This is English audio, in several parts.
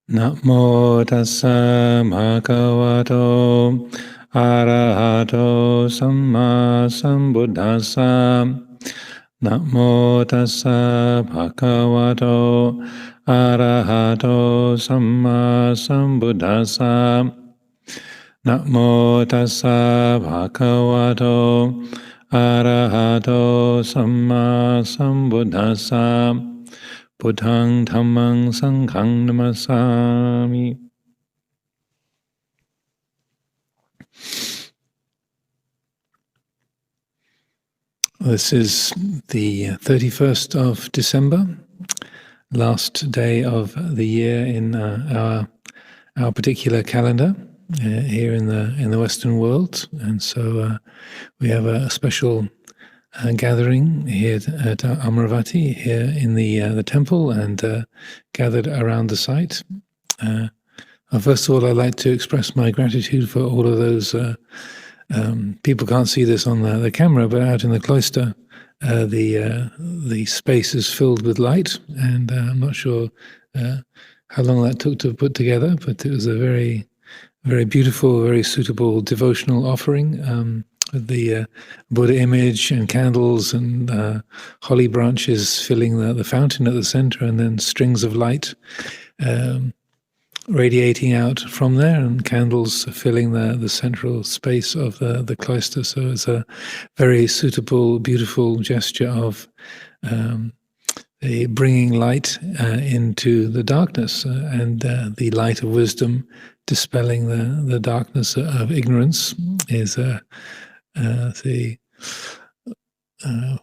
Namo tassa bhagavato arahato samma sambuddhassa. Namo tassa bhagavato arahato samma sambuddhassa. Namo tassa bhagavato arahato samma sambuddhassa. Buddhaṃ Dhammaṃ Sanghaṃ Namasami. This is the 31st of December, last day of the year in our particular calendar here in the Western world, and so we have a special gathering here at Amaravati, here in the temple, and gathered around the site. First of all, I'd like to express my gratitude for all of those. People can't see this on the camera, but out in the cloister, the space is filled with light, and I'm not sure how long that took to put together, but it was a very, very beautiful, very suitable devotional offering. The Buddha image and candles and holly branches filling the fountain at the center, and then strings of light radiating out from there, and candles filling the central space of the cloister. So it's a very suitable, beautiful gesture of bringing light into the darkness, and the light of wisdom dispelling the darkness of ignorance is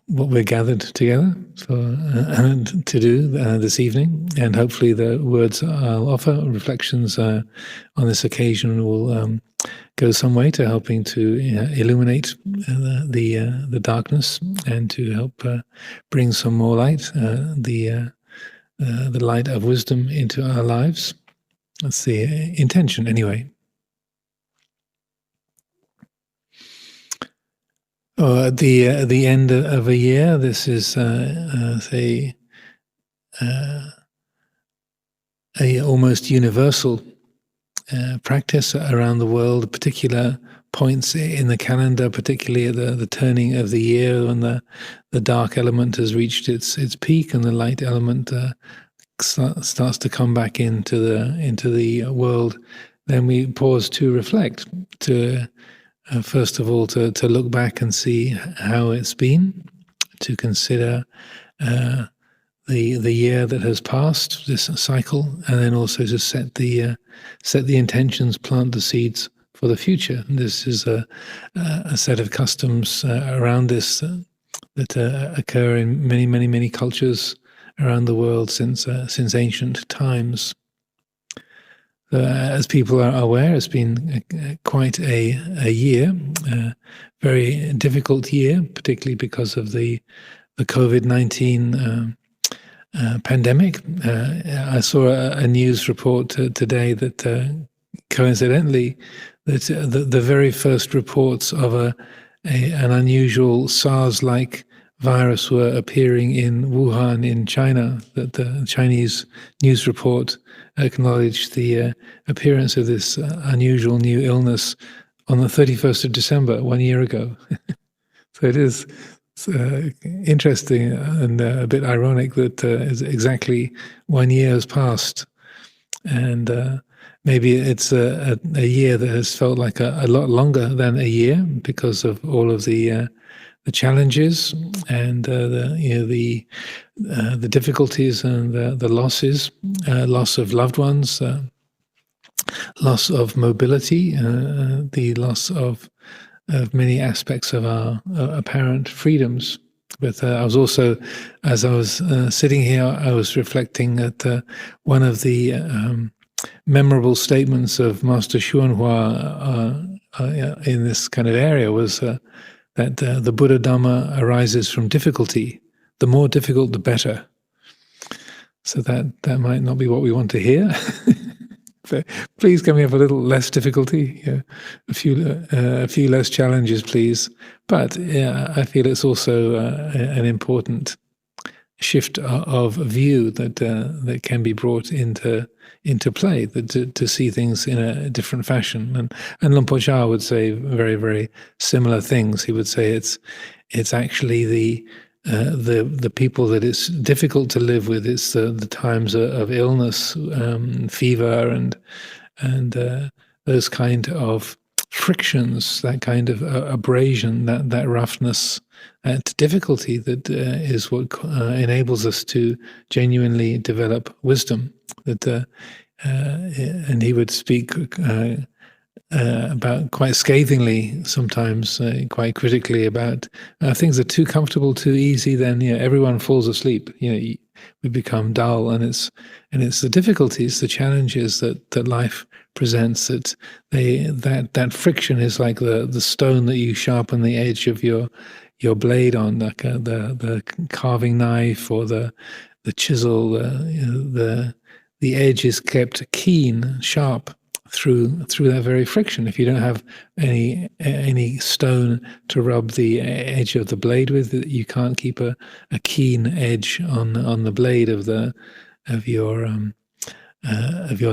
what we're gathered together to do this evening, and hopefully the words I'll offer, reflections on this occasion, will go some way to helping to illuminate the darkness, and to help bring some more light, the light of wisdom into our lives. That's the intention, anyway. At the end of a year, this is a almost universal practice around the world. Particular points in the calendar, particularly at the turning of the year, when the dark element has reached its peak and the light element starts to come back into the world. Then we pause to reflect, to first of all, to look back and see how it's been, to consider the year that has passed, this cycle, and then also to set the intentions, plant the seeds for the future. And this is a set of customs around this that occur in many cultures around the world since ancient times. As people are aware, it's been quite a year, very difficult year, particularly because of the COVID-19 pandemic. I saw a news report today that coincidentally, that the very first reports of an unusual SARS-like virus were appearing in Wuhan in China, that the Chinese news report acknowledged the appearance of this unusual new illness on the 31st of December, 1 year ago. So it is interesting and a bit ironic that exactly 1 year has passed. And maybe it's a year that has felt like a lot longer than a year because of all of the challenges and the difficulties and the losses, loss of loved ones, loss of mobility, the loss of many aspects of our apparent freedoms. But I was also, as I was sitting here, I was reflecting at one of the memorable statements of Master Xuanhua in this kind of area was that the Buddha Dhamma arises from difficulty. The more difficult, the better. So that might not be what we want to hear. Please can we have a little less difficulty, a few less challenges, please. But I feel it's also an important shift of view that can be brought into play, to see things in a different fashion. And Luang Por Chah would say very, very similar things. He would say it's actually the people that it's difficult to live with. It's the times of illness, fever, and those kind of frictions, that kind of abrasion, that roughness, that difficulty, that is what enables us to genuinely develop wisdom. And he would speak about quite scathingly, sometimes quite critically, about things are too comfortable, too easy. Then everyone falls asleep. We become dull, and it's the difficulties, the challenges that life presents. That friction is like the stone that you sharpen the edge of your blade on, like the carving knife or the chisel. The edge is kept keen, sharp through that very friction. If you don't have any stone to rub the edge of the blade with, you can't keep a keen edge on the blade of your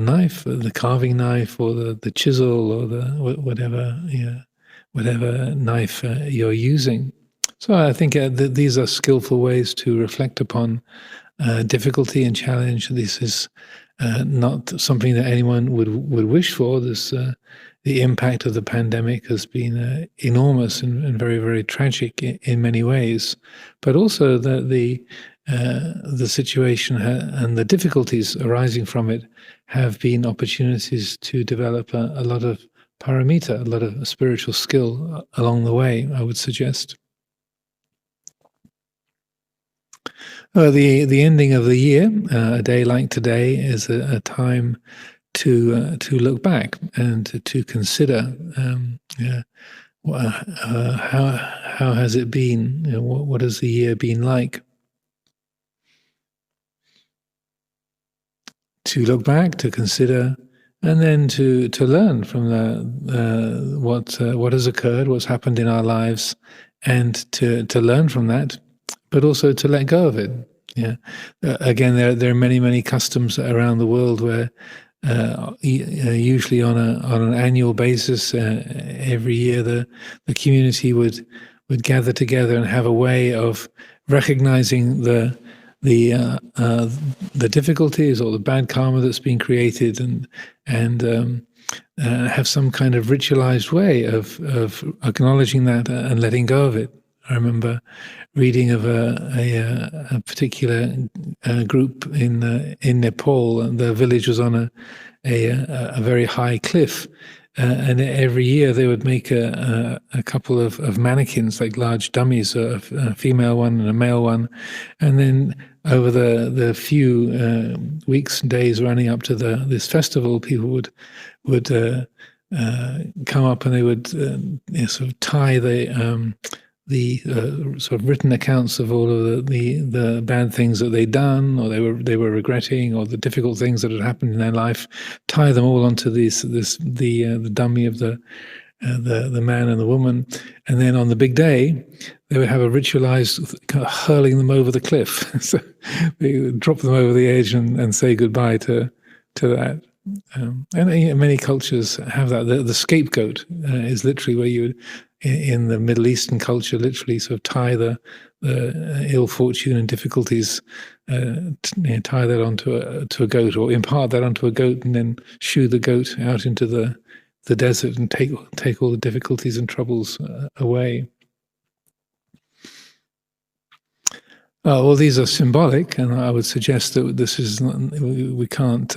knife, the carving knife, or the chisel, or the whatever knife you're using. So I think these are skillful ways to reflect upon difficulty and challenge. This is not something that anyone would wish for. The impact of the pandemic has been enormous and very, very tragic in many ways, but also the situation and the difficulties arising from it have been opportunities to develop a lot of paramita, a lot of spiritual skill along the way, I would suggest. The ending of the year, a day like today, is a time to look back and to consider how has it been? What has the year been like? To look back, to consider, and then to learn from what has occurred, what's happened in our lives, and to learn from that, but also to let go of it. Again, there are many customs around the world where usually on an annual basis, every year the community would gather together and have a way of recognizing the difficulties or the bad karma that's been created, and have some kind of ritualized way of acknowledging that and letting go of it. I remember reading of a particular group in Nepal. The village was on a very high cliff, and every year they would make a couple of mannequins, like large dummies, a female one and a male one, and then over the few weeks and days running up to this festival, people would come up and they would sort of tie the sort of written accounts of all of the bad things that they'd done, or they were regretting, or the difficult things that had happened in their life, tie them all onto the dummy of the man and the woman, and then on the big day they would have a ritualized kind of hurling them over the cliff. So they would drop them over the edge and say goodbye to that. And many cultures have that. The scapegoat is literally where you would, in the Middle Eastern culture, literally sort of tie the ill fortune and difficulties, tie that onto a goat, or impart that onto a goat, and then shoo the goat out into the desert and take all the difficulties and troubles away. Well, these are symbolic, and I would suggest that this is not, we can't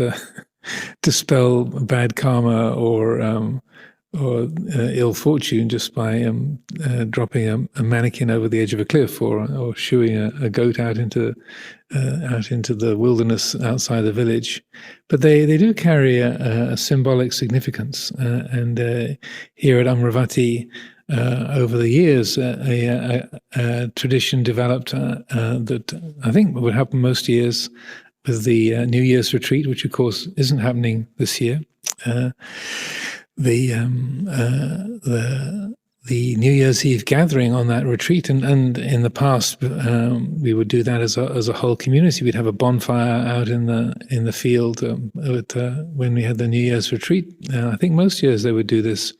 dispel bad karma or ill fortune just by dropping a mannequin over the edge of a cliff, or shooing a goat out into the wilderness outside the village. But they do carry a symbolic significance. And here at Amaravati, over the years, a tradition developed that I think would happen most years with the New Year's retreat, which of course isn't happening this year. The New Year's Eve gathering on that retreat, and in the past we would do that as a whole community. We'd have a bonfire out in the field when we had the New Year's retreat. I think most years they would do this.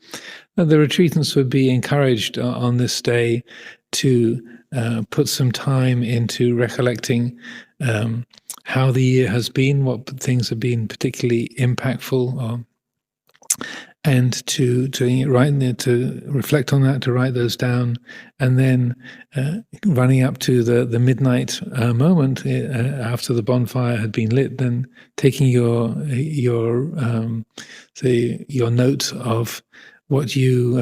The retreatants would be encouraged on this day to put some time into recollecting how the year has been, what things have been particularly impactful, and to reflect on that, to write those down, and then running up to the midnight moment after the bonfire had been lit, then taking your note of what you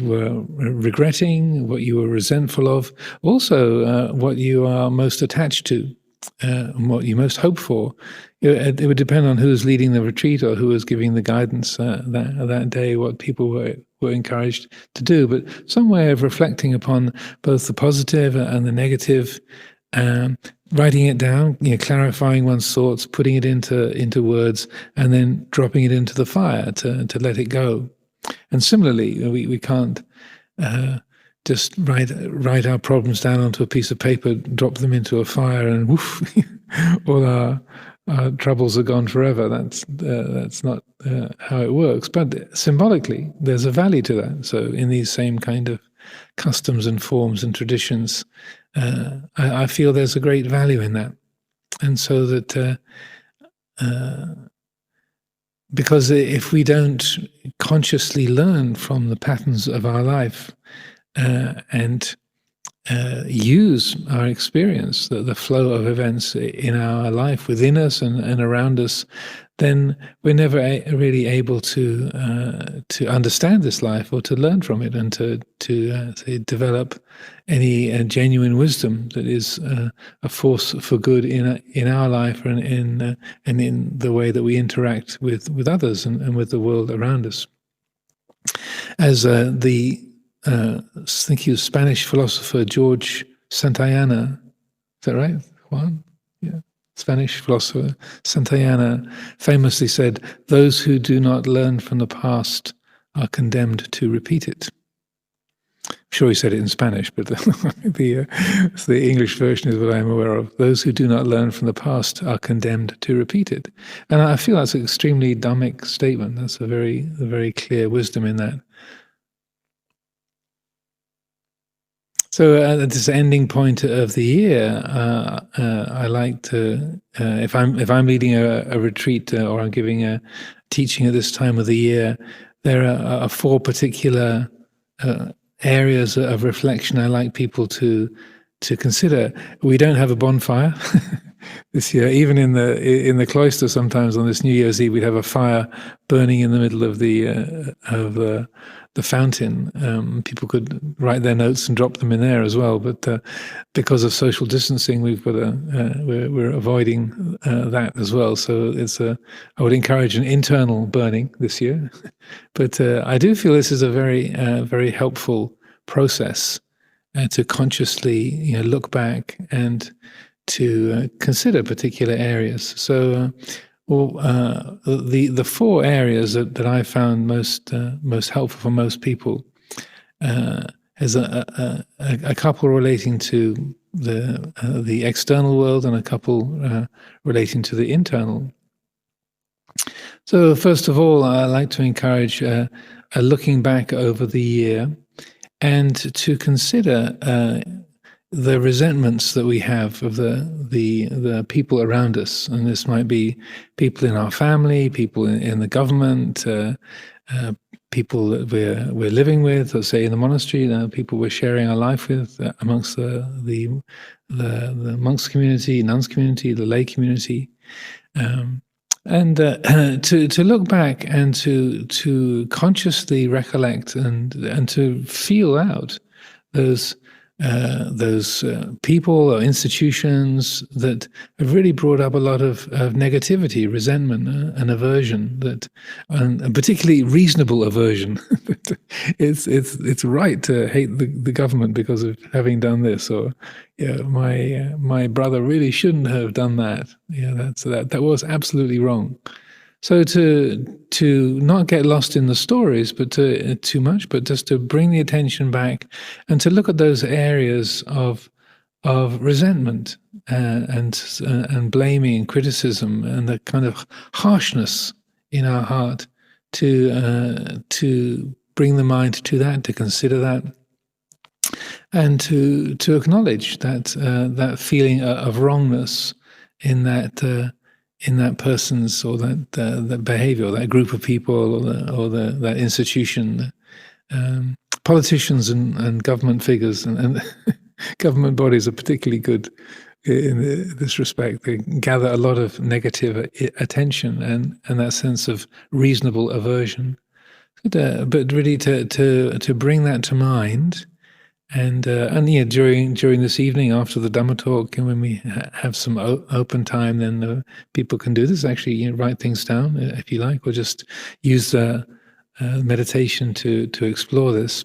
were regretting, what you were resentful of, also what you are most attached to, and what you most hope for. It would depend on who was leading the retreat or who was giving the guidance that day, what people were encouraged to do. But some way of reflecting upon both the positive and the negative, writing it down, clarifying one's thoughts, putting it into words, and then dropping it into the fire to let it go. And similarly, we can't just write our problems down onto a piece of paper, drop them into a fire, and woof, all our troubles are gone forever. That's not how it works. But symbolically, there's a value to that. So in these same kind of customs and forms and traditions, I feel there's a great value in that. And so that because if we don't consciously learn from the patterns of our life and use our experience, the flow of events in our life within us and around us, then we're never really able to understand this life or to learn from it and to develop any genuine wisdom that is a force for good in our life and in the way that we interact with others and with the world around us. As I think he was Spanish philosopher George Santayana, is that right, Juan? Yeah. Spanish philosopher Santayana famously said, "Those who do not learn from the past are condemned to repeat it." I'm sure he said it in Spanish, but the English version is what I'm aware of. Those who do not learn from the past are condemned to repeat it. And I feel that's an extremely Dhammic statement. That's a very clear wisdom in that. So at this ending point of the year, I like to, if I'm leading a retreat or I'm giving a teaching at this time of the year, there are 4 particular areas of reflection I like people to consider. We don't have a bonfire this year. Even in the cloister, sometimes on this New Year's Eve, we'd have a fire burning in the middle of the fountain. People could write their notes and drop them in there as well. But because of social distancing, we're avoiding that as well. So I would encourage an internal burning this year. But I do feel this is a very helpful process to consciously look back and to consider particular areas. So the 4 areas that I found most helpful for most people is a couple relating to the external world and a couple relating to the internal. So first of all, I like to encourage a looking back over the year and to consider the resentments that we have of the people around us, and this might be people in our family, people in the government, people that we're living with, let's say in the monastery, people we're sharing our life with amongst the monks community, nuns community, the lay community, and to look back and to consciously recollect and to feel out those people or institutions that have really brought up a lot of negativity, resentment, and aversion, and particularly reasonable aversion. It's right to hate the government because of having done this, or my brother really shouldn't have done that. That was absolutely wrong. So to not get lost in the stories, but too much, but just to bring the attention back and to look at those areas of resentment and blaming and criticism and the kind of harshness in our heart, to bring the mind to that, to consider that, and to acknowledge that that feeling of wrongness in that person's or that behavior, or that group of people, or that institution. Politicians and government figures and government bodies are particularly good in this respect. They gather a lot of negative attention and that sense of reasonable aversion. But really to bring that to mind. And yeah, during this evening after the Dhamma talk, and when we have some open time, then people can do this. Actually, write things down if you like, or just use meditation to explore this.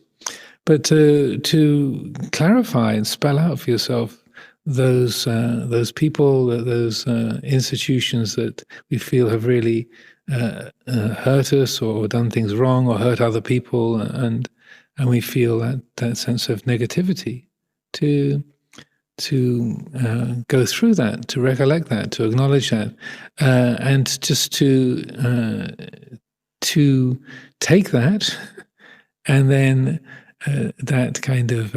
But to clarify and spell out for yourself those people, those institutions that we feel have really hurt us or done things wrong or hurt other people, and we feel that sense of negativity, to go through that, to recollect that, to acknowledge that, and just to take that, and then that kind of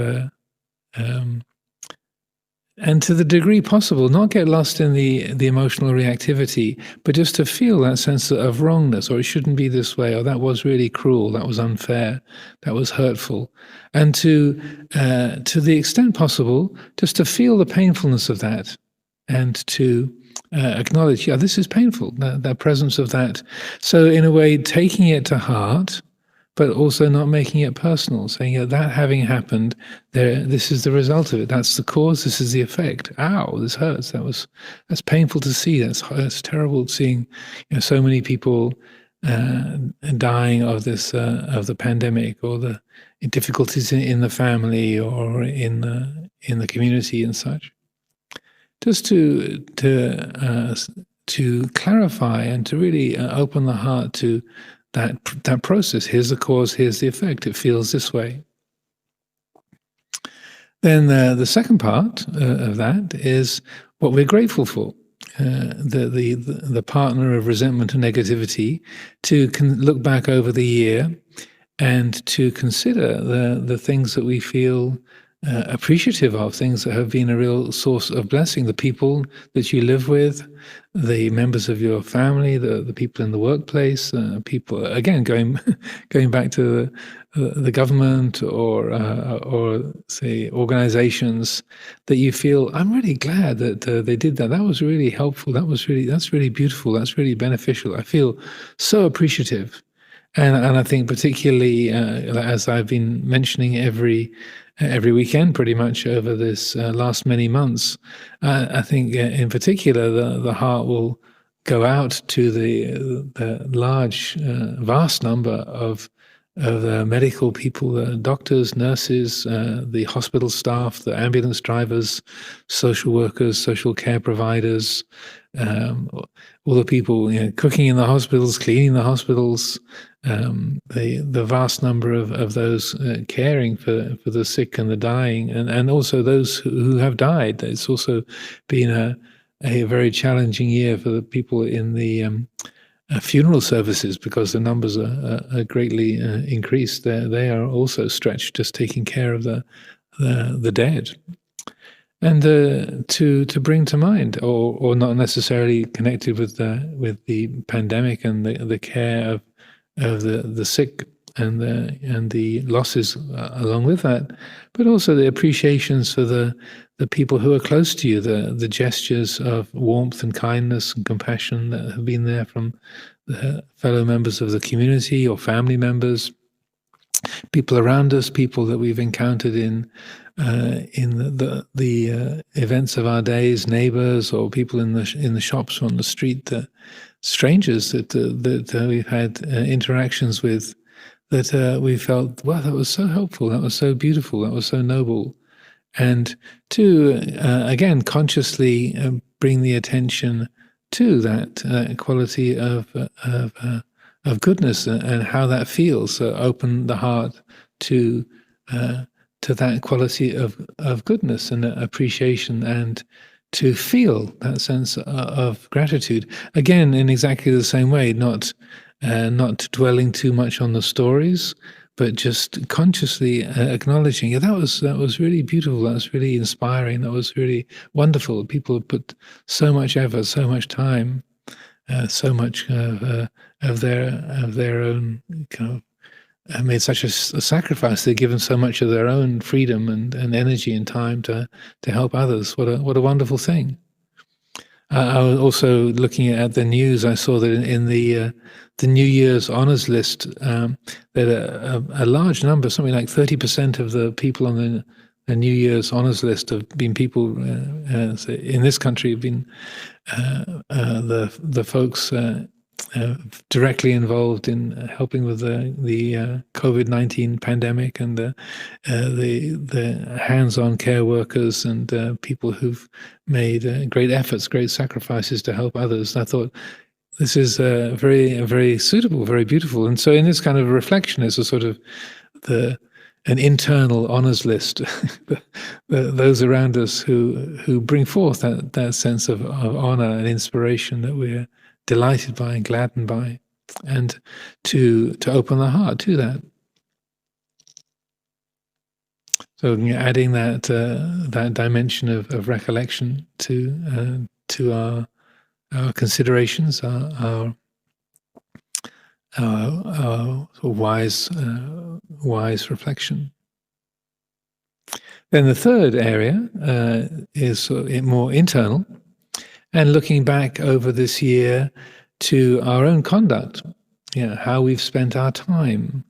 and to the degree possible, not get lost in the emotional reactivity, but just to feel that sense of wrongness, or it shouldn't be this way, or that was really cruel, that was unfair, that was hurtful. And to the extent possible, just to feel the painfulness of that, and to acknowledge, yeah, this is painful, that presence of that. So in a way, taking it to heart, but also not making it personal, saying, yeah, that having happened, this is the result of it. That's the cause. This is the effect. Ow, this hurts. That's painful to see. That's terrible seeing, so many people dying of this of the pandemic, or the difficulties in the family or in the community and such. Just to clarify and to really open the heart to that process. Here's the cause, here's the effect. It feels this way. Then the second part of that is what we're grateful for. The partner of resentment and negativity, to look back over the year and to consider the things that we feel appreciative of, things that have been a real source of blessing, the people that you live with, the members of your family, the people in the workplace, people, again, going back to the government or say organizations that you feel, I'm really glad that they did that. That was really helpful. That's really beautiful. That's really beneficial. I feel so appreciative. And I think particularly, as I've been mentioning every weekend pretty much over this last many months, I think in particular the heart will go out to the large, vast number of medical people, doctors, nurses, the hospital staff, the ambulance drivers, social workers, social care providers, all the people cooking in the hospitals, cleaning the hospitals, the vast number of those caring for the sick and the dying, and also those who have died. It's also been a very challenging year for the people in the funeral services, because the numbers are greatly increased. They are also stretched, just taking care of the dead. And to bring to mind, or not necessarily connected with the pandemic and the care of the sick and the losses along with that, but also the appreciations for the people who are close to you, the gestures of warmth and kindness and compassion that have been there from the fellow members of the community or family members, people around us, people that we've encountered in the events of our days, neighbors or people in the shops or on the street, strangers that we've had interactions with, that we felt, wow, that was so helpful, that was so beautiful, that was so noble. And to again consciously bring the attention to that quality of goodness and how that feels. So open the heart to that quality of goodness and appreciation, and to feel that sense of gratitude. Again, in exactly the same way, not dwelling too much on the stories, but just consciously acknowledging, yeah, that was really beautiful. That was really inspiring. That was really wonderful. People put so much effort, so much time, so much of their own kind of have made such a sacrifice. They've given so much of their own freedom and energy and time to help others. What a wonderful thing. I was also looking at the news. I saw that in the New Year's honors list, that a large number, something like 30% of the people on the New Year's honors list have been people in this country have been the folks directly involved in helping with the COVID-19 pandemic, and the hands-on care workers and people who've made great efforts, great sacrifices to help others. I thought this is very suitable, very beautiful. And so in this kind of reflection is a sort of an internal honors list, those around us who bring forth that sense of honor and inspiration that we're delighted by and gladdened by, and to open the heart to that. So adding that dimension of recollection to our considerations, our wise reflection. Then the third area is more internal, and looking back over this year to our own conduct, how we've spent our time,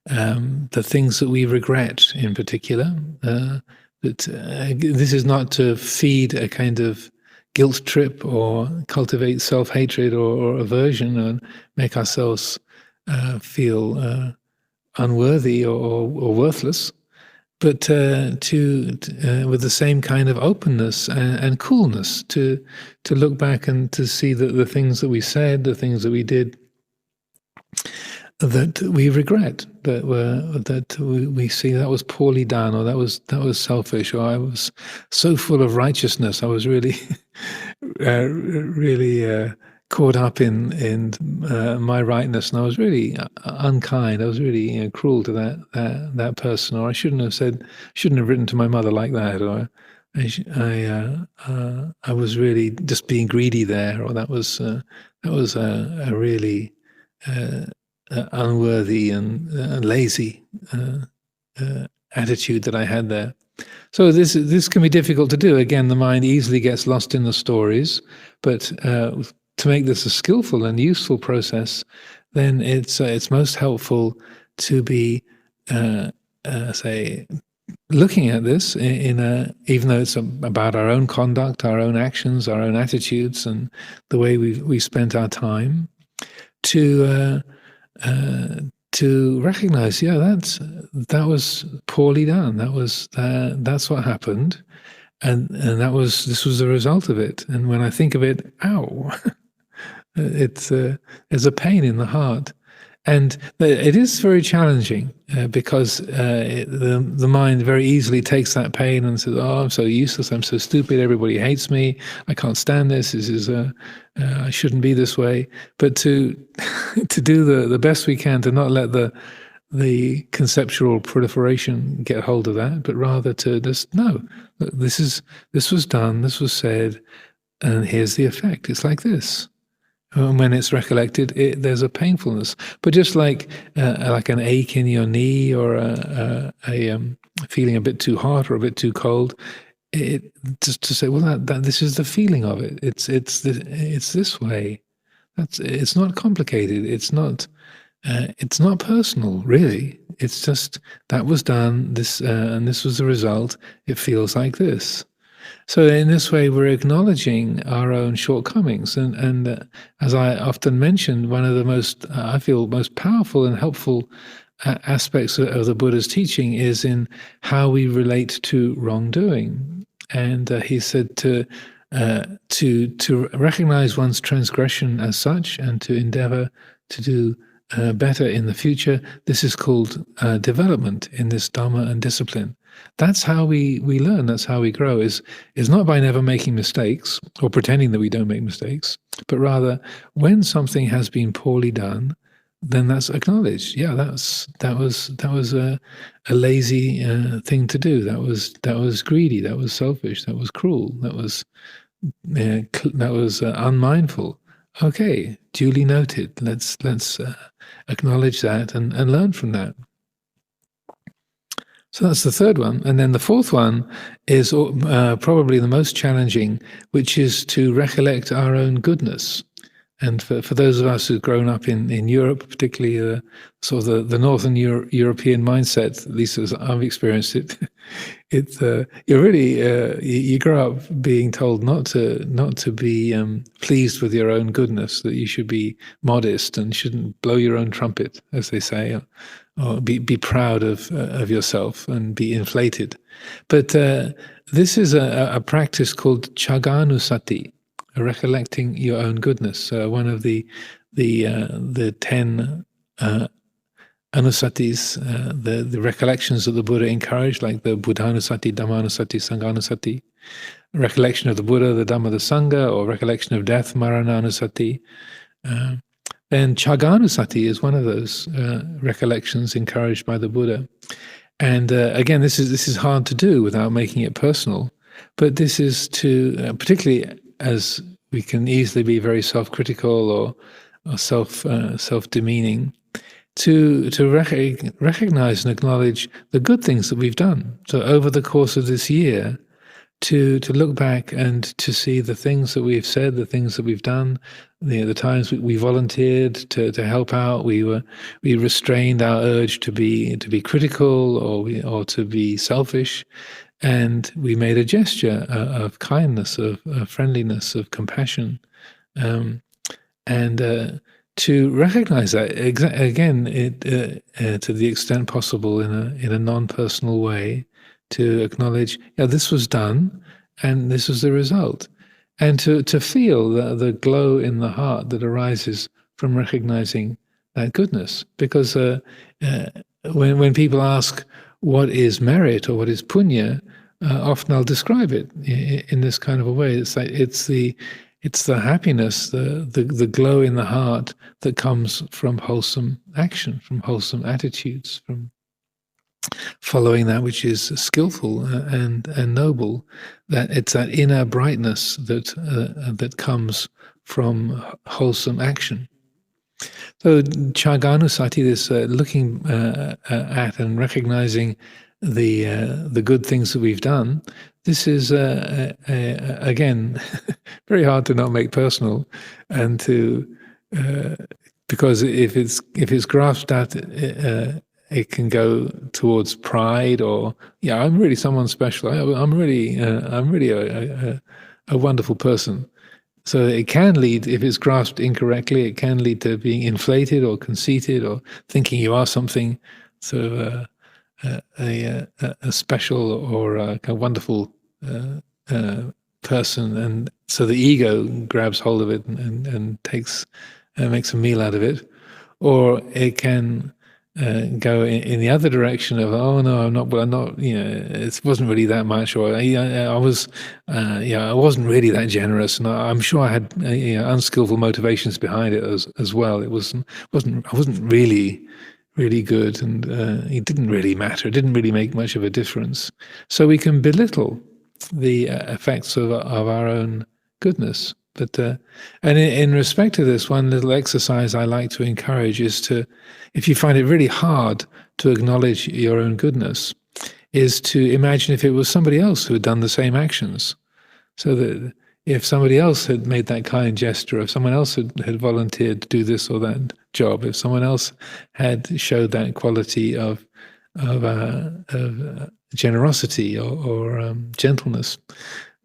the things that we regret in particular. This is not to feed a kind of guilt trip or cultivate self-hatred or aversion and make ourselves feel unworthy or worthless, but with the same kind of openness and coolness to look back and to see that the things that we said, the things that we did, that we regret, that we see that was poorly done, or that was selfish, or I was so full of righteousness, I was really really caught up in my rightness, and I was really unkind. I was really cruel to that person, or I shouldn't have written to my mother like that, or I was really just being greedy there, or that was a really unworthy and lazy attitude that I had there. So this can be difficult to do. Again, the mind easily gets lost in the stories, but to make this a skillful and useful process, then it's most helpful to be, say, looking at this even though it's about our own conduct, our own actions, our own attitudes, and the way we spent our time, to recognize, that was poorly done. That's what happened, and this was the result of it. And when I think of it, ow, there's a pain in the heart, and it is very challenging because the mind very easily takes that pain and says, "Oh, I'm so useless. I'm so stupid. Everybody hates me. I can't stand this. This is I shouldn't be this way." But to do the best we can to not let the conceptual proliferation get hold of that, but rather to just no, this was done, this was said, and here's the effect. It's like this. And when it's recollected, there's a painfulness. But just like an ache in your knee, or a feeling a bit too hot or a bit too cold, just to say, well, that this is the feeling of it. It's this way. It's not complicated. It's not personal, really. It's just that was done. And this was the result. It feels like this. So in this way, we're acknowledging our own shortcomings, and as I often mentioned, one of the I feel most powerful and helpful aspects of the Buddha's teaching is in how we relate to wrongdoing. And he said to to recognize one's transgression as such and to endeavor to do better in the future. This is called development in this Dhamma and discipline. That's how we learn, that's how we grow, is not by never making mistakes or pretending that we don't make mistakes, but rather when something has been poorly done, then that's acknowledged. Yeah, that was a lazy thing to do. That was greedy. That was selfish. That was cruel. That was unmindful. Okay, duly noted. Let's acknowledge that and learn from that. So that's the third one. And then the fourth one is probably the most challenging, which is to recollect our own goodness. And for those of us who've grown up in Europe, particularly sort of the Northern European mindset, at least as I've experienced it, you're really you grow up being told not to be pleased with your own goodness, that you should be modest and shouldn't blow your own trumpet, as they say, or be proud of yourself and be inflated. But this is a practice called Chaganusati, recollecting your own goodness. One of the 10 anusatis, the recollections that the Buddha encouraged, like the Buddhanusati, Dhammanusati, Sanghanusati, recollection of the Buddha, the Dhamma, the Sangha, or recollection of death, Marananusati. And Chaganusati is one of those recollections encouraged by the Buddha. And again, this is hard to do without making it personal. But this is to, particularly as we can easily be very self-critical or self-demeaning, to recognize and acknowledge the good things that we've done. So over the course of this year, to look back and to see the things that we've said, the things that we've done, the times we volunteered to help out, we restrained our urge to be critical or to be selfish. And we made a gesture of kindness, of friendliness, of compassion, and to recognize that again, to the extent possible in a non-personal way, to acknowledge, yeah, this was done, and this was the result, and to feel the glow in the heart that arises from recognizing that goodness. Because when people ask, what is merit or what is punya, often I'll describe it in this kind of a way. It's like it's the happiness, the glow in the heart that comes from wholesome action, from wholesome attitudes, from following that which is skillful and noble. That it's that inner brightness that comes from wholesome action. So Chaganusati, this looking at and recognizing the good things that we've done, this is again very hard to not make personal, and to because if it's grasped at, it can go towards pride, or yeah, I'm really someone special. I'm really a wonderful person. So it can lead, if it's grasped incorrectly, it can lead to being inflated or conceited or thinking you are something sort of a special or a kind of wonderful person, and so the ego grabs hold of it and takes makes a meal out of it. Or it can go in the other direction of, oh no, I'm not. Well, I'm not. It wasn't really that much, or I was, I wasn't really that generous, and I'm sure I had unskillful motivations behind it as well. I wasn't really good, and it didn't really matter. It didn't really make much of a difference. So we can belittle the effects of our own goodness. But and in respect to this, one little exercise I like to encourage is to, if you find it really hard to acknowledge your own goodness, is to imagine if it was somebody else who had done the same actions. So that if somebody else had made that kind gesture, if someone else had volunteered to do this or that job, if someone else had showed that quality of generosity or gentleness,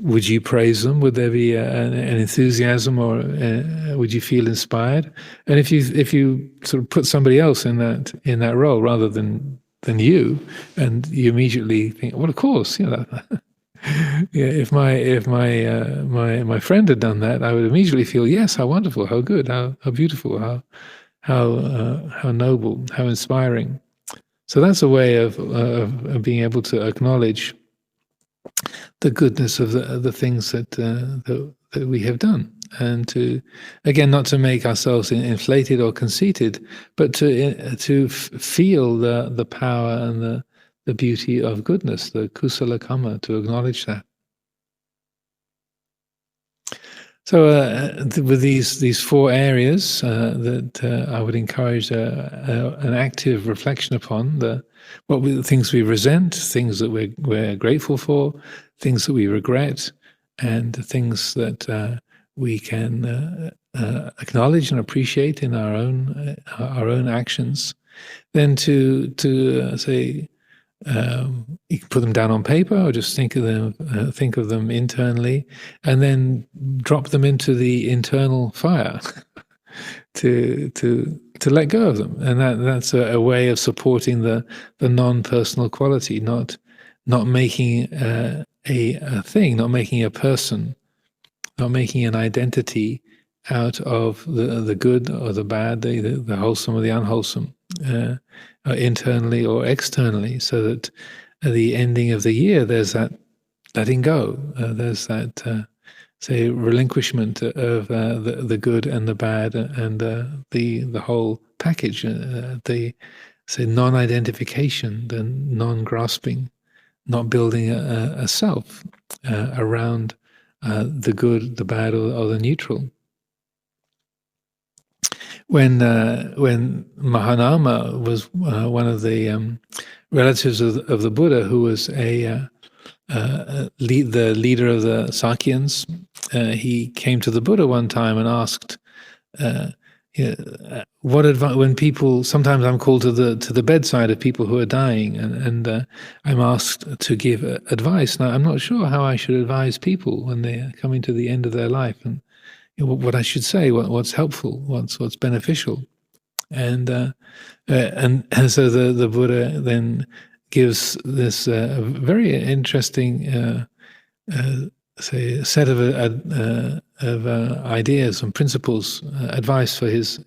would you praise them? Would there be an enthusiasm, or would you feel inspired? And if you sort of put somebody else in that role rather than you, and you immediately think, well, of course, Yeah, if my friend had done that, I would immediately feel, yes, how wonderful, how good, how beautiful, how noble, how inspiring. So that's a way of being able to acknowledge the goodness of the things that we have done, and to, again, not to make ourselves inflated or conceited, but to feel the power and the beauty of goodness, the kusala karma, to acknowledge that. So with these four areas that I would encourage an active reflection upon: the things we resent, things that we're grateful for, things that we regret, and the things that we can acknowledge and appreciate in our own actions. Then to say, you can put them down on paper, or just think of them internally, and then drop them into the internal fire to let go of them. And that's a way of supporting the non-personal quality, not making a thing, not making a person, not making an identity out of the good or the bad, the wholesome or the unwholesome, internally or externally, so that at the ending of the year there's that letting go, there's that say relinquishment of the good and the bad and the whole package, the say non-identification, the non-grasping, not building a self around the good, the bad, or the neutral. When Mahanama was one of the relatives of the Buddha, who was the leader of the Sakyans, he came to the Buddha one time and asked, what advice, when people, sometimes I'm called to the bedside of people who are dying, and I'm asked to give advice. Now, I'm not sure how I should advise people when they're coming to the end of their life, and what I should say, what's helpful, what's beneficial. And so the Buddha then gives this very interesting say set of ideas and principles, advice for his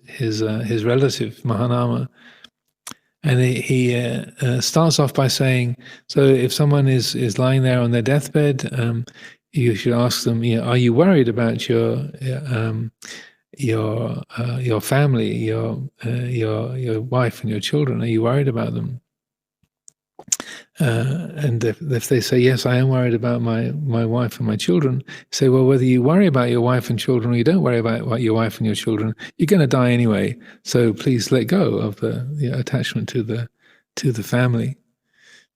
relative Mahanama. And he starts off by saying, so if someone is lying there on their deathbed, you should ask them, are you worried about your family, your wife and your children? Are you worried about them? And if they say, yes, I am worried about my wife and my children, say, well, whether you worry about your wife and children or you don't worry about your wife and your children, you're going to die anyway. So please let go of the attachment to the family.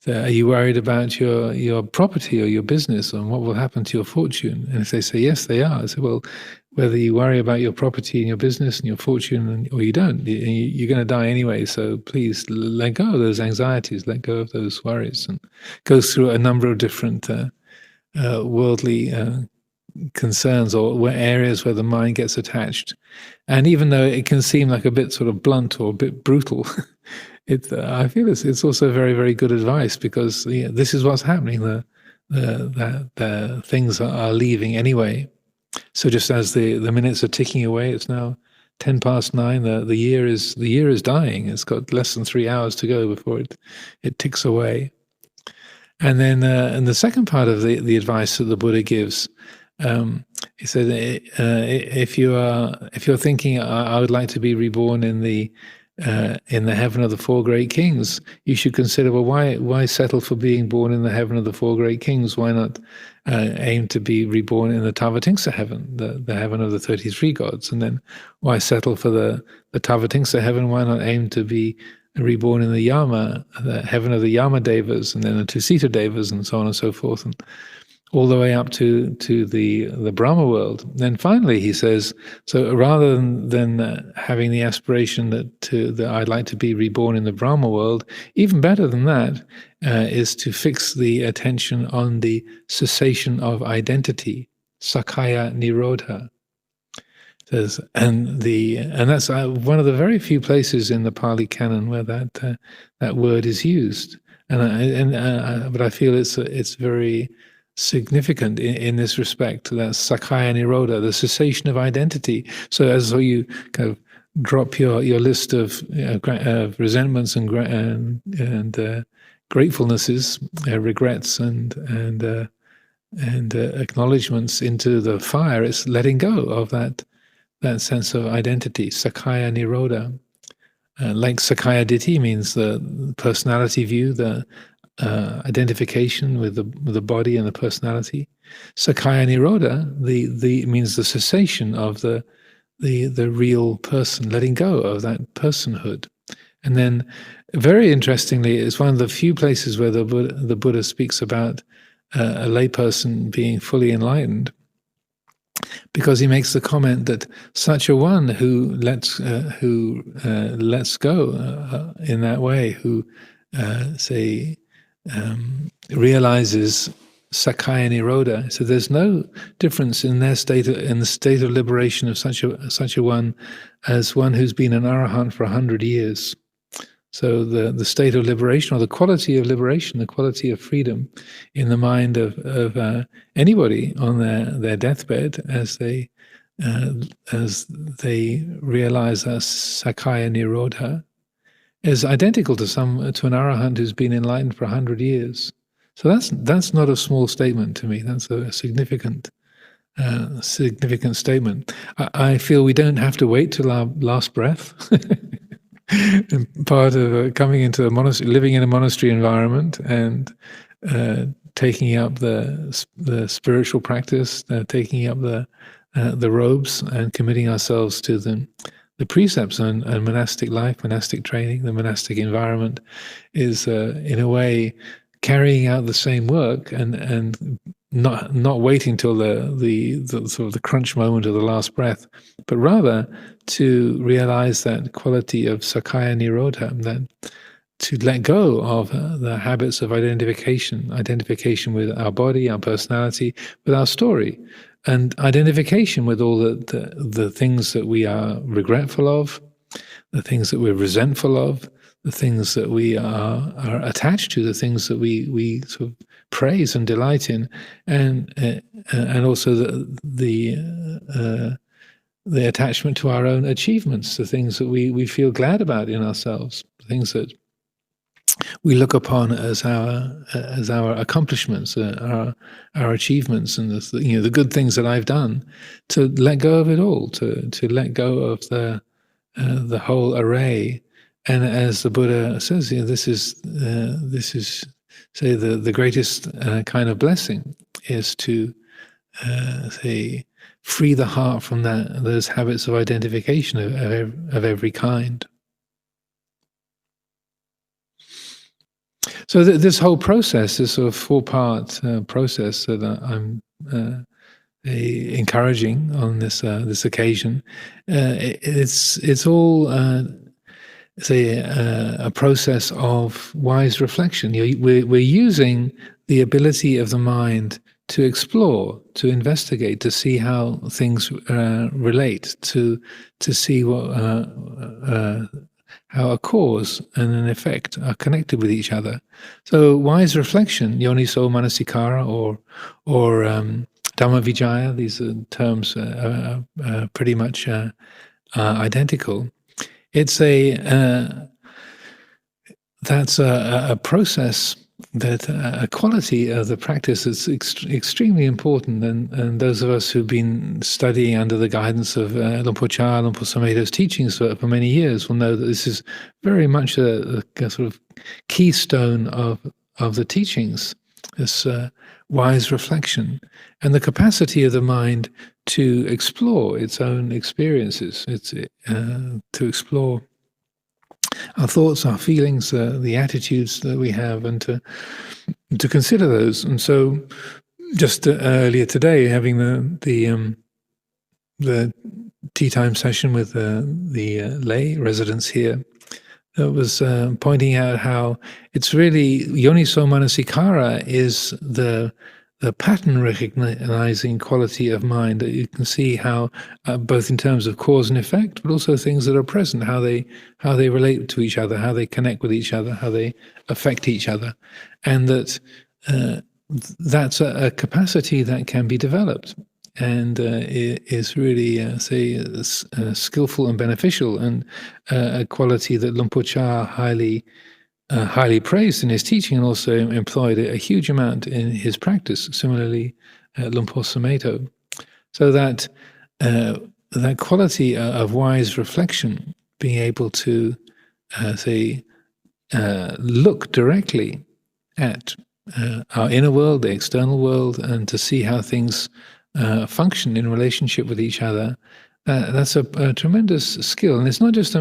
So are you worried about your property or your business and what will happen to your fortune? And if they say, yes, they are, I say, well, whether you worry about your property and your business and your fortune or you don't, you're going to die anyway. So please let go of those anxieties, let go of those worries, and goes through a number of different worldly concerns or areas where the mind gets attached. And even though it can seem like a bit sort of blunt or a bit brutal, I feel it's also very, very good advice, because this is what's happening. The things are leaving anyway. So just as the minutes are ticking away, it's now 9:10. The year is dying. It's got less than 3 hours to go before it ticks away. And then in the second part of the advice that the Buddha gives, he said, if you're thinking, I would like to be reborn in the heaven of the four great kings, you should consider, well, why settle for being born in the heaven of the four great kings? Why not aim to be reborn in the Tavatimsa heaven, the heaven of the 33 gods? And then why settle for the Tavatimsa heaven? Why not aim to be reborn in the heaven of the Yama Devas, and then the Tusita Devas, and so on and so forth, and all the way up to the Brahma world. Then finally he says, so rather than having the aspiration that I'd like to be reborn in the Brahma world, even better than that is to fix the attention on the cessation of identity, Sakaya Nirodha. And that's one of the very few places in the Pali Canon where that word is used. But I feel it's very significant in this respect. That's Sakaya Nirodha, the cessation of identity. So as you kind of drop your list of resentments and gratefulnesses, regrets and acknowledgements into the fire, it's letting go of that sense of identity, Sakaya Nirodha. Like Sakaya Ditti means the personality view, the identification with the body and the personality. Sakaya Nirodha, the means the cessation of the real person, letting go of that personhood. And then, very interestingly, it's one of the few places where the Buddha speaks about a layperson being fully enlightened, because he makes the comment that such a one who lets go in that way, who realizes Sakaya Nirodha. So there's no difference in their state in the state of liberation of such a one as one who's been an arahant for 100 years. So the state of liberation, or the quality of liberation, the quality of freedom in the mind of anybody on their deathbed, as they realize that Sakaya Nirodha, is identical to an arahant who's been enlightened for 100 years. So that's not a small statement to me. That's a significant statement. I feel we don't have to wait till our last breath. And part of coming into a monastery, living in a monastery environment, and taking up the spiritual practice, taking up the robes, and committing ourselves to the precepts and monastic life, monastic training, the monastic environment, is in a way carrying out the same work, and not waiting till the sort of the crunch moment of the last breath, but rather to realize that quality of Sakaya Nirodha, that to let go of the habits of identification with our body, our personality, with our story, and identification with all the things that we are regretful of, the things that we're resentful of, the things that we are attached to, the things that we sort of praise and delight in, and also the attachment to our own achievements, the things that we feel glad about in ourselves, the things that we look upon as our accomplishments, our achievements, and the good things that I've done. To let go of it all, to let go of the whole array. And as the Buddha says, this is say the greatest kind of blessing is to free the heart from those habits of identification of every kind. So this whole process, this sort of 4-part process that I'm encouraging on this occasion, it's all a process of wise reflection. We're using the ability of the mind to explore, to investigate, to see how things relate, to see what how a cause and an effect are connected with each other. So wise reflection, yoniso manasikara, or Dhamma Vijaya, these are terms pretty much identical. It's that's a process, that a quality of the practice that's extremely important, and those of us who've been studying under the guidance of Luang Por Chah, Luang Por Sumedho's teachings for many years will know that this is very much a sort of keystone of the teachings, this wise reflection, and the capacity of the mind to explore its own experiences, to explore our thoughts, our feelings, the attitudes that we have, and to consider those. And so, just earlier today, having the tea time session with the lay residents here, that was pointing out how it's really yoniso manasikara is the pattern recognizing quality of mind, that you can see how both in terms of cause and effect, but also things that are present, how they relate to each other, how they connect with each other, how they affect each other, and that that's a capacity that can be developed and is really, skillful and beneficial, and a quality that Luang Por Chah highly praised in his teaching, and also employed a huge amount in his practice. Similarly, Luang Por Sumedho. So that that quality of wise reflection, being able to look directly at our inner world, the external world, and to see how things function in relationship with each other. That's a tremendous skill, and it's not just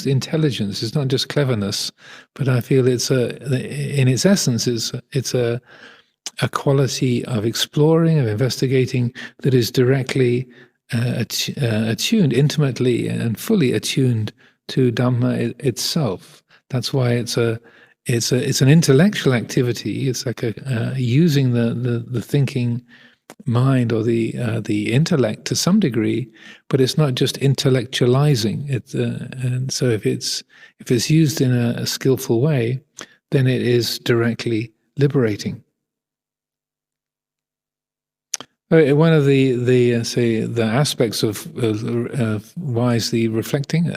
intelligence, it's not just cleverness, but I feel in its essence, it's a quality of exploring, of investigating, that is directly attuned, intimately and fully attuned to Dhamma itself. That's why it's an intellectual activity. It's like using the thinking mind, or the intellect to some degree, but it's not just intellectualizing it. And so if it's used in a skillful way, then it is directly liberating. One of the aspects of wisely reflecting,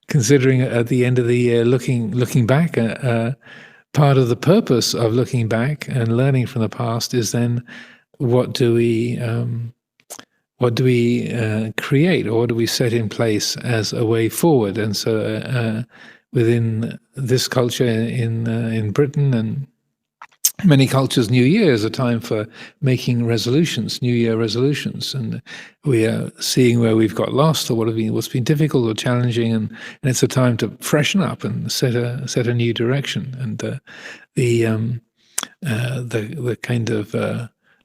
considering at the end of the year, looking back, part of the purpose of looking back and learning from the past is then what do we create, or what do we set in place as a way forward? And so within this culture in Britain and many cultures, New Year is a time for making resolutions, New Year resolutions, and we are seeing where we've got lost, or what's been difficult or challenging, and it's a time to freshen up and set a new direction. And the kind of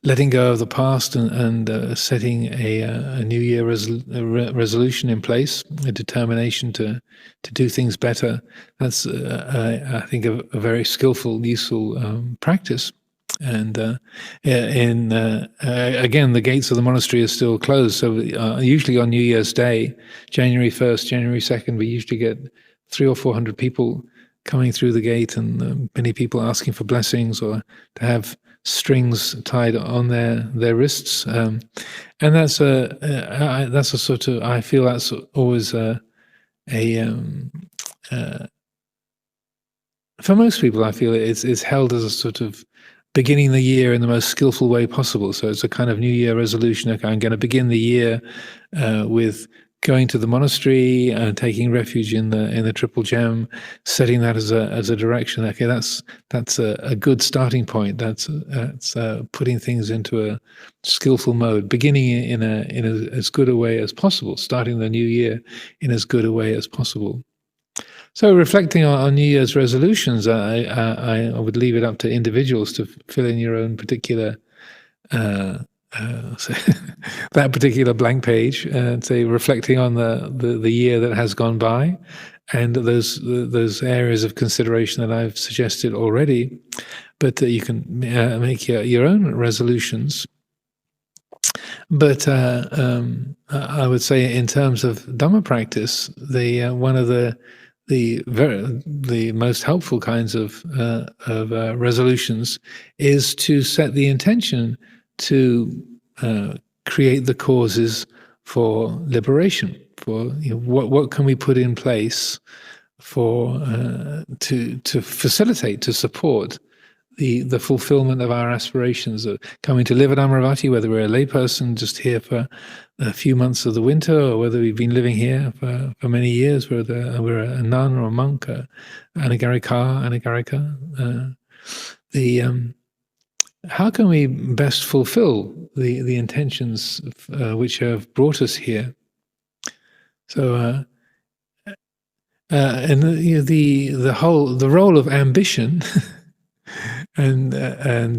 letting go of the past and setting a New Year resolution in place, a determination to do things better. That's, I think, a very skillful, useful practice. And again, the gates of the monastery are still closed. So usually on New Year's Day, January 1st, January 2nd, we usually get 300 or 400 people coming through the gate, and many people asking for blessings or to have strings tied on their wrists, and that's a sort of, I feel that's always for most people, I feel it's held as a sort of beginning the year in the most skillful way possible. So it's a kind of New Year resolution. Okay, I'm going to begin the year with going to the monastery and taking refuge in the Triple Gem, setting that as a direction. Okay, that's a good starting point. That's putting things into a skillful mode, beginning in as good a way as possible, starting the new year in as good a way as possible. So reflecting on New Year's resolutions, I would leave it up to individuals to fill in your own particular that particular blank page, and say reflecting on the year that has gone by, and those areas of consideration that I've suggested already. But you can make your own resolutions. But I would say, in terms of Dhamma practice, one of the most helpful kinds of resolutions is to set the intention to create the causes for liberation. For what can we put in place for to facilitate, to support the fulfillment of our aspirations of coming to live at Amaravati, whether we're a layperson just here for a few months of the winter, or whether we've been living here for many years, whether we're a nun or a monk, anagarika. How can we best fulfill the intentions which have brought us here? So, and the role of ambition and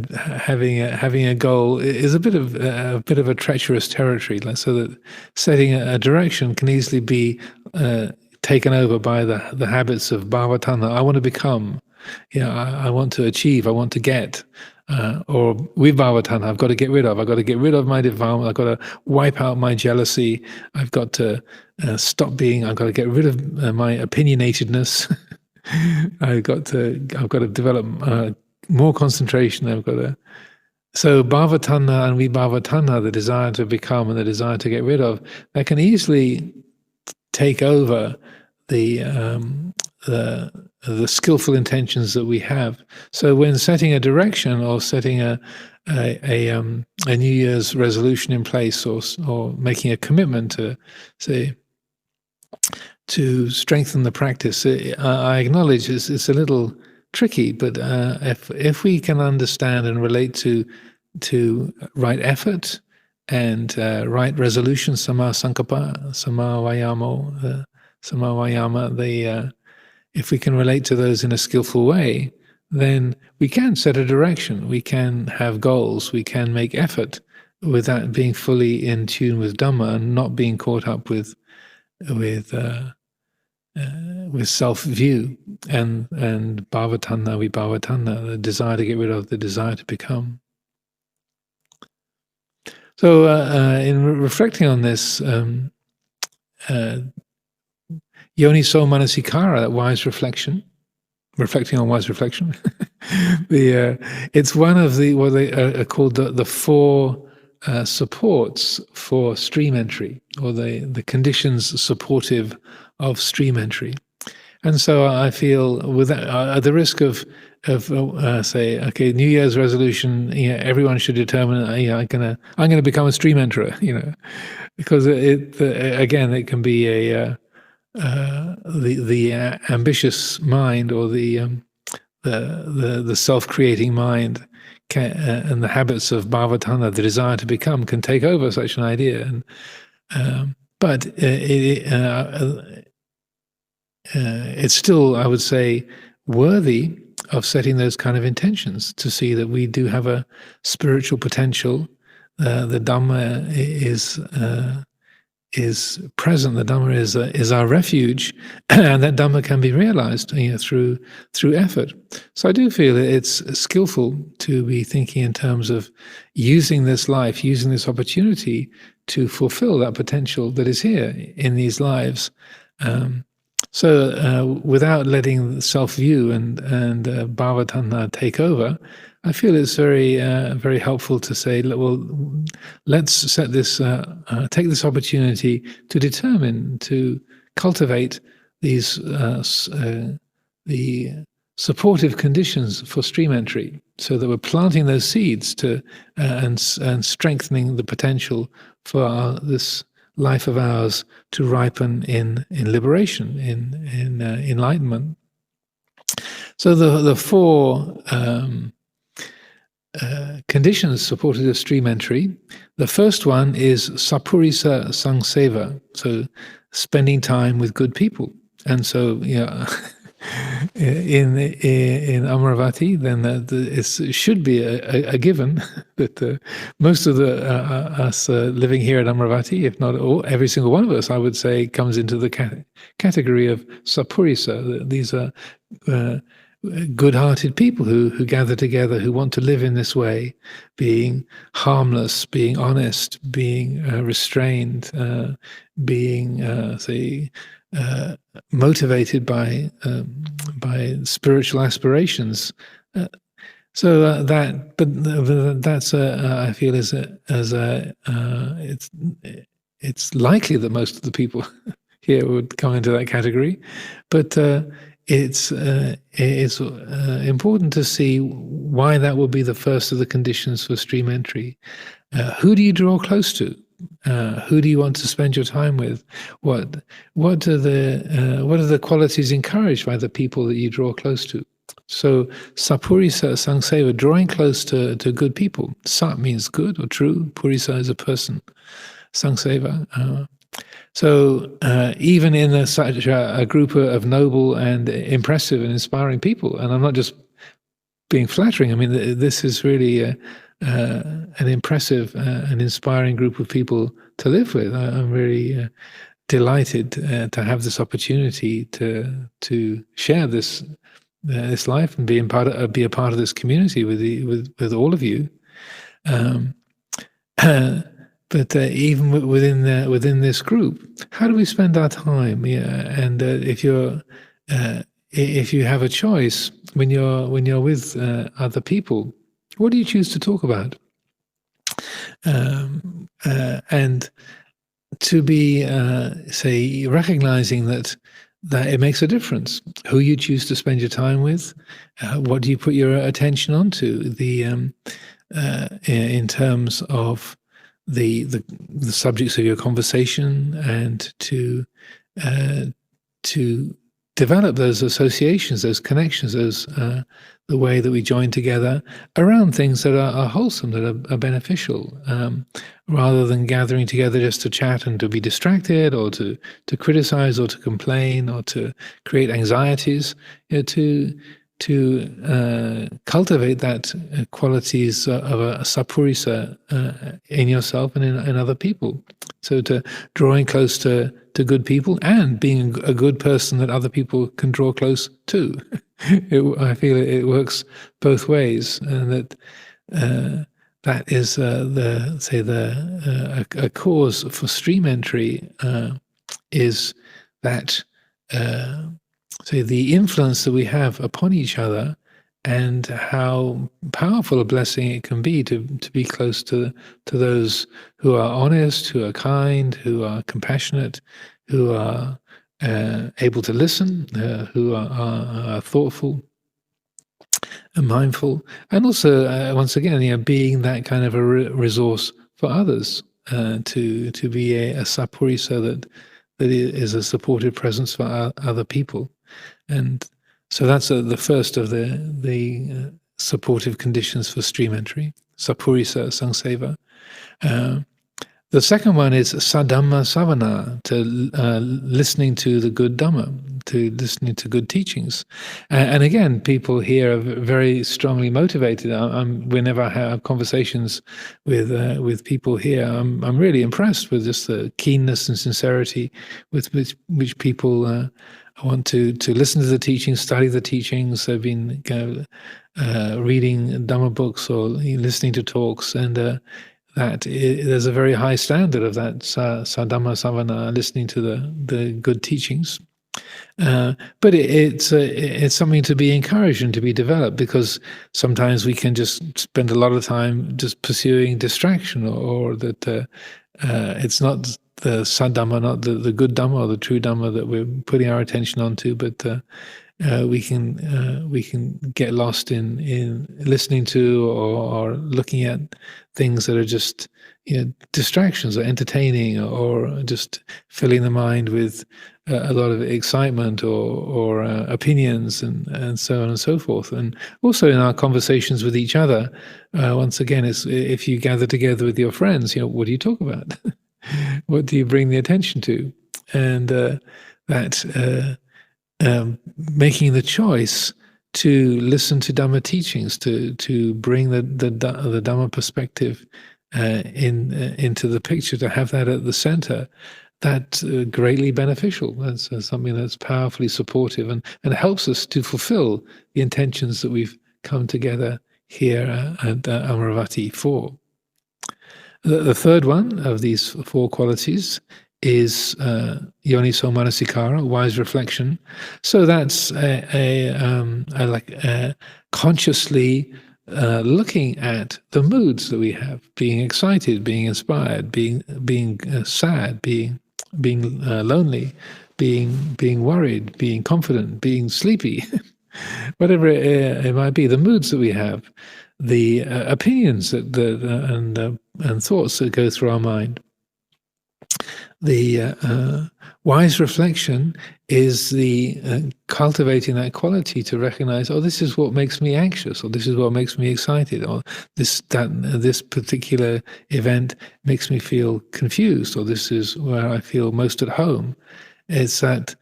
having a goal is a bit of a treacherous territory. So that setting a direction can easily be taken over by the habits of bhavatana. I want to become, I want to achieve, I want to get. Or with bhavatana, I've got to get rid of my defilement, I've got to wipe out my jealousy, I've got to stop being, I've got to get rid of my opinionatedness. I've got to develop more concentration. I've got to. So bhavatanha and vibhavatanha, the desire to become and the desire to get rid of, that can easily take over the skillful intentions that we have. So when setting a direction or setting a New Year's resolution in place, or making a commitment to, say, to strengthen the practice, I acknowledge it's a little tricky, but if we can understand and relate to right effort and right resolution, sama sankappa, sama vayamo, if we can relate to those in a skillful way, then we can set a direction, we can have goals, we can make effort without being fully in tune with Dhamma and not being caught up with self-view and bhavatanha, vibhavatanha, the desire to get rid of, the desire to become. So in reflecting on this, yoniso manasikara, that wise reflection, reflecting on wise reflection, it's one of what they are called the four supports for stream entry, or the conditions supportive of stream entry. And so I feel, with at the risk of say, okay, New Year's resolution, everyone should determine, I'm gonna become a stream enterer, because again, it can be the ambitious mind, or the self-creating mind, and the habits of bhavatanha, the desire to become, can take over such an idea. And but it's still, I would say, worthy of setting those kind of intentions, to see that we do have a spiritual potential. The Dhamma is present. The Dhamma is our refuge, and that Dhamma can be realized through effort. So I do feel it's skillful to be thinking in terms of using this life, using this opportunity to fulfill that potential that is here in these lives. So without letting self-view and bhavatanha take over, I feel it's very very helpful to say, well, let's set this, take this opportunity to determine, to cultivate these the supportive conditions for stream entry, so that we're planting those seeds to and strengthening the potential for this life of ours to ripen in liberation, in enlightenment. So the four conditions supported of stream entry. The first one is sapurisa sangseva, so spending time with good people. And so, in Amaravati, then it should be a given that most of us living here at Amaravati, if not all, every single one of us, I would say, comes into the category of sapurisa. These are good-hearted people who gather together, who want to live in this way, being harmless, being honest, being restrained, being motivated by spiritual aspirations. So that's I feel it's likely that most of the people here would come into that category, but it's important to see why that will be the first of the conditions for stream entry. Who do you draw close to? Who do you want to spend your time with? What are the qualities encouraged by the people that you draw close to? So sapurisa sangseva, drawing close to good people. Sat means good or true. Purisa is a person. Sangseva. So even in such a group of noble and impressive and inspiring people, and I'm not just being flattering, I mean, this is really an impressive and inspiring group of people to live with. I'm very delighted to have this opportunity to share this life and be a part of this community with all of you. But even within this group, how do we spend our time? Yeah, and if you're if you have a choice when you're with other people, what do you choose to talk about? And to be, say, recognizing that it makes a difference who you choose to spend your time with, what do you put your attention onto, in terms of the subjects of your conversation, and to develop those associations, those connections, the way that we join together around things that are wholesome, that are beneficial, rather than gathering together just to chat and to be distracted, or to criticize, or to complain, or to create anxieties. To cultivate that qualities of a sapurisa in yourself and in other people. So to drawing close to good people, and being a good person that other people can draw close to. I feel it works both ways, and that is a cause for stream entry, is that the influence that we have upon each other, and how powerful a blessing it can be to be close to those who are honest, who are kind, who are compassionate, who are able to listen, who are thoughtful and mindful, and also once again, being that kind of a resource for others, to be a sapurisa that is a supportive presence for other people. And so that's the first of the supportive conditions for stream entry, sapurisa sangseva. The second one is sadhamma savana, to listening to the good Dhamma, to listening to good teachings. And again, people here are very strongly motivated. Whenever I have conversations with people here, I'm really impressed with just the keenness and sincerity with which people want to listen to the teachings, study the teachings. They've been reading Dhamma books or listening to talks, and there's a very high standard of that sadhamma savana, listening to the good teachings. But it's something to be encouraged and to be developed, because sometimes we can just spend a lot of time just pursuing distraction, or that it's not the sadhamma, not the good Dhamma or the true Dhamma that we're putting our attention onto, but we can get lost in listening to or looking at things that are just distractions, or entertaining, or just filling the mind with a lot of excitement, or opinions, and so on and so forth. And also in our conversations with each other, once again, if you gather together with your friends, what do you talk about? What do you bring the attention to? And making the choice to listen to Dhamma teachings, to bring the Dhamma perspective into the picture, to have that at the center, that's greatly beneficial. That's something that's powerfully supportive, and helps us to fulfill the intentions that we've come together here at Amaravati for. The third one of these four qualities is yoniso manasikara, wise reflection. So that's consciously looking at the moods that we have: being excited, being inspired, being sad, being lonely, being worried, being confident, being sleepy, whatever it might be. The moods that we have, the opinions and thoughts that go through our mind. The wise reflection is the cultivating that quality to recognize, this is what makes me anxious, or this is what makes me excited, or this particular event makes me feel confused, or this is where I feel most at home. It's that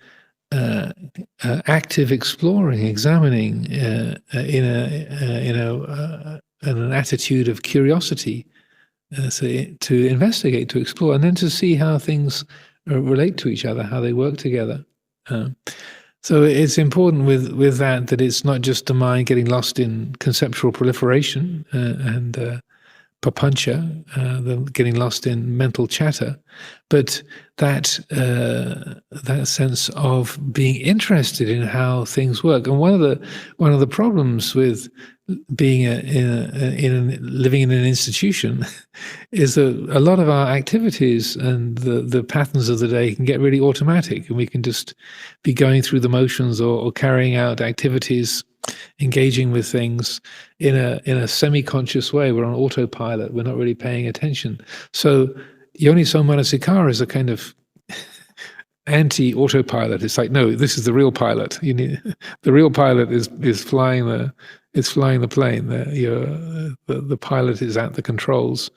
active exploring, examining in an attitude of curiosity. So to investigate, to explore, and then to see how things relate to each other, how they work together. So it's important with that it's not just the mind getting lost in conceptual proliferation, papancha, the getting lost in mental chatter, but that sense of being interested in how things work. And one of the problems with being living in an institution is that a lot of our activities and the patterns of the day can get really automatic, and we can just be going through the motions or carrying out activities, engaging with things in a semi-conscious way. We're on autopilot. We're not really paying attention. So Yoniso Manasikara is a kind of anti-autopilot. It's like, no, this is the real pilot. You need the real pilot is flying the plane. The pilot is at the controls,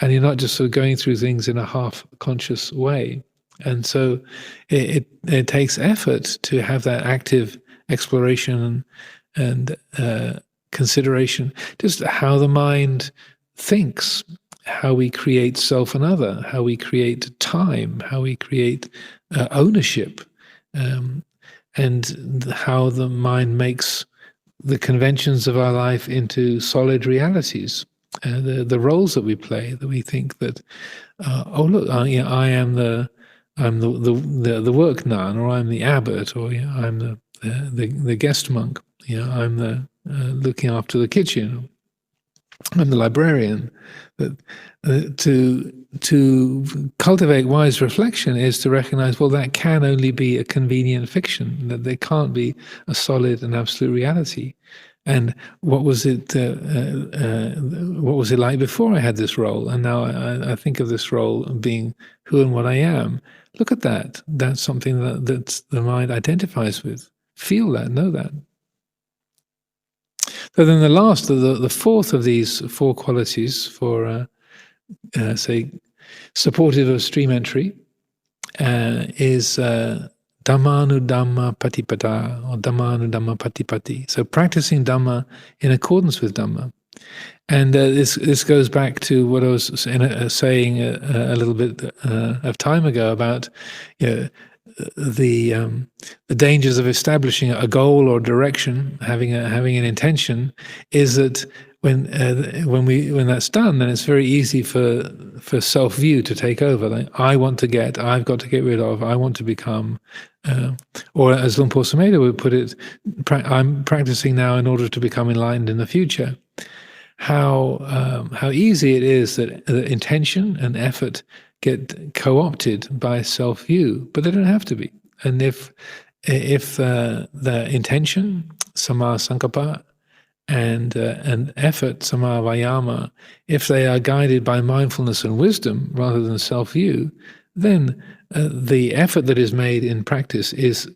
and you're not just sort of going through things in a half-conscious way. And so it takes effort to have that active exploration and consideration, just how the mind thinks, how we create self and other, how we create time, how we create ownership, and how the mind makes the conventions of our life into solid realities. The roles that we play, that we think that, oh look, I am the work nun, or I'm the abbot, or I'm the guest monk. I'm the looking after the kitchen. I'm the librarian. To cultivate wise reflection is to recognize, well, that can only be a convenient fiction, that there can't be a solid and absolute reality. And what was it like before I had this role? And now I think of this role being who and what I am. Look at that. That's something that the mind identifies with. Feel that, know that. So then the fourth of these four qualities for, say, supportive of stream entry is Dhammanudhamma Patipada, or Dhammanudhamma Patipati. So practicing Dhamma in accordance with Dhamma. And this goes back to what I was saying a little bit of time ago about the dangers of establishing a goal or direction, having an intention, is that when that's done, then it's very easy for self-view to take over. Like, I've got to get rid of, I want to become, or as Luang Por Sumedho would put it, I'm practicing now in order to become enlightened in the future. How easy it is that intention and effort get co-opted by self-view, but they don't have to be. And if the intention, samma sankappa, and effort, samma vayama, if they are guided by mindfulness and wisdom rather than self-view, then the effort that is made in practice is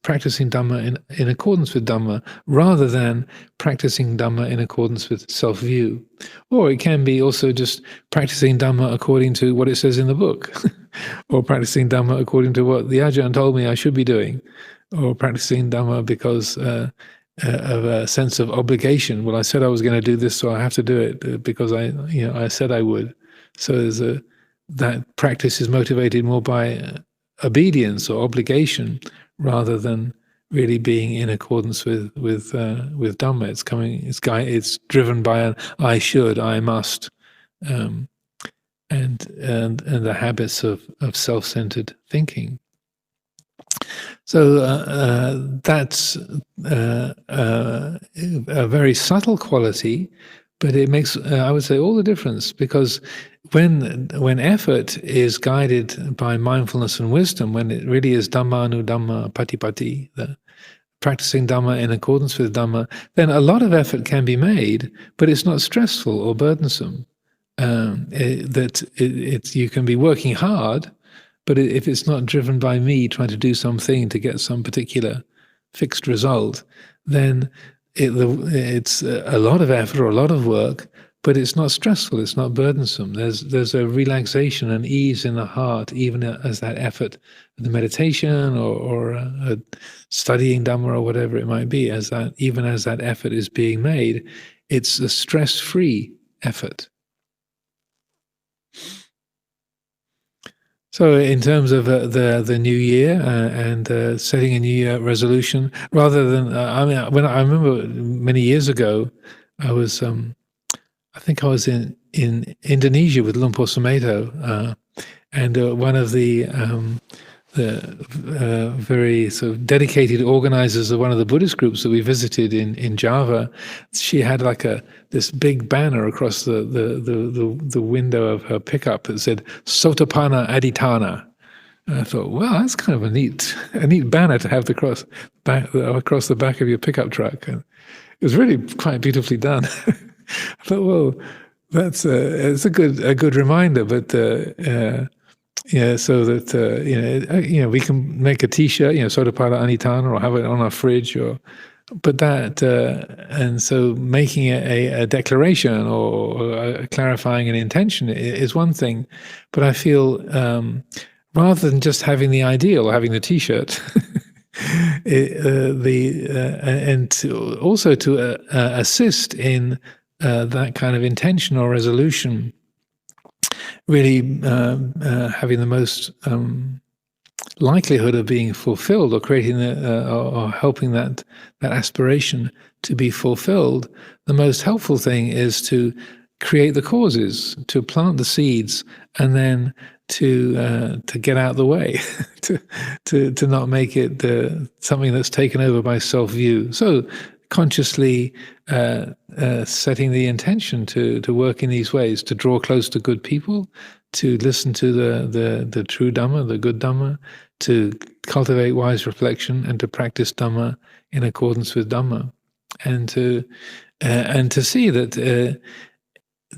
practicing Dhamma in accordance with Dhamma, rather than practicing Dhamma in accordance with self-view. Or it can be also just practicing Dhamma according to what it says in the book, or practicing Dhamma according to what the Ajahn told me I should be doing, or practicing Dhamma because of a sense of obligation. Well, I said I was going to do this, so I have to do it because I said I would. So that practice is motivated more by obedience or obligation, rather than really being in accordance with Dhamma. It's driven by an I should, I must, and the habits of self-centered thinking. So that's a very subtle quality, but it makes, I would say, all the difference, because when effort is guided by mindfulness and wisdom, when it really is Dhammanudhamma Patipati, practicing Dhamma in accordance with Dhamma, then a lot of effort can be made, but it's not stressful or burdensome. You can be working hard, but if it's not driven by me trying to do something to get some particular fixed result, then it's a lot of effort or a lot of work, but it's not stressful, it's not burdensome. There's a relaxation and ease in the heart, even as that effort, the meditation or studying Dhamma or whatever it might be, even as that effort is being made, it's a stress-free effort. So in terms of the new year and setting a new year resolution, rather than, when I remember many years ago, I think I was in Indonesia with Lumpur Sumeto, and one of the very sort of dedicated organizers of one of the Buddhist groups that we visited in Java. She had like this big banner across the window of her pickup that said "Sotapanna Aditana." And I thought, well, that's kind of a neat banner to have across the back of your pickup truck. And it was really quite beautifully done. I thought, well, it's a good reminder. But yeah, so that we can make a T-shirt, Sotapanna Aditana, or have it on our fridge, but that and so making it a declaration or clarifying an intention is one thing. But I feel rather than just having the ideal or having the T-shirt, and also to assist in that kind of intention or resolution, really having the most likelihood of being fulfilled, or creating or helping that aspiration to be fulfilled. The most helpful thing is to create the causes, to plant the seeds, and then to get out of the way, to not make it something that's taken over by self-view. So consciously setting the intention to work in these ways, to draw close to good people, to listen to the true Dhamma, the good Dhamma, to cultivate wise reflection, and to practice Dhamma in accordance with Dhamma, and to see that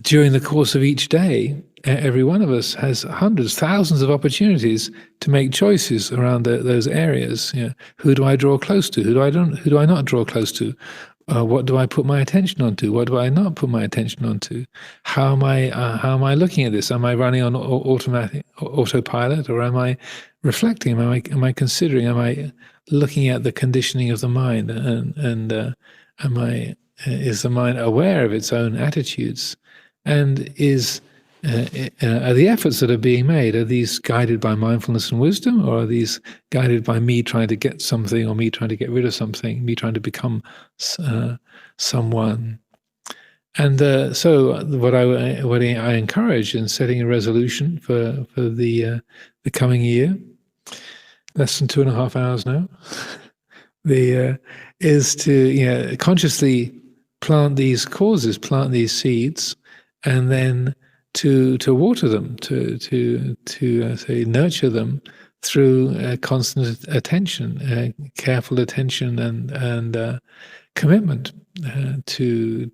during the course of each day, every one of us has hundreds, thousands of opportunities to make choices around those areas. Who do I draw close to? Who do I not draw close to? What do I put my attention onto? What do I not put my attention onto? How am I looking at this? Am I running on autopilot, or am I reflecting? Am I considering? Am I looking at the conditioning of the mind? And is the mind aware of its own attitudes? And are the efforts that are being made, are these guided by mindfulness and wisdom, or are these guided by me trying to get something, or me trying to get rid of something, me trying to become someone? And so what I encourage in setting a resolution for the coming year, less than 2.5 hours now, is to consciously plant these causes, plant these seeds, and then to water them, to say nurture them through constant attention, careful attention, and commitment to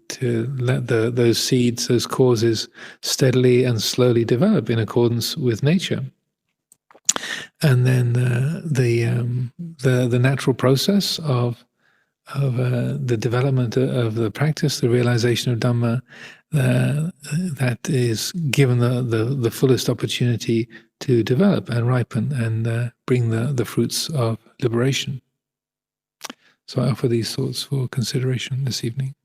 let those seeds, those causes, steadily and slowly develop in accordance with nature. And then the natural process of the development of the practice, the realization of Dhamma, that is given the fullest opportunity to develop and ripen and bring the fruits of liberation. So I offer these thoughts for consideration this evening.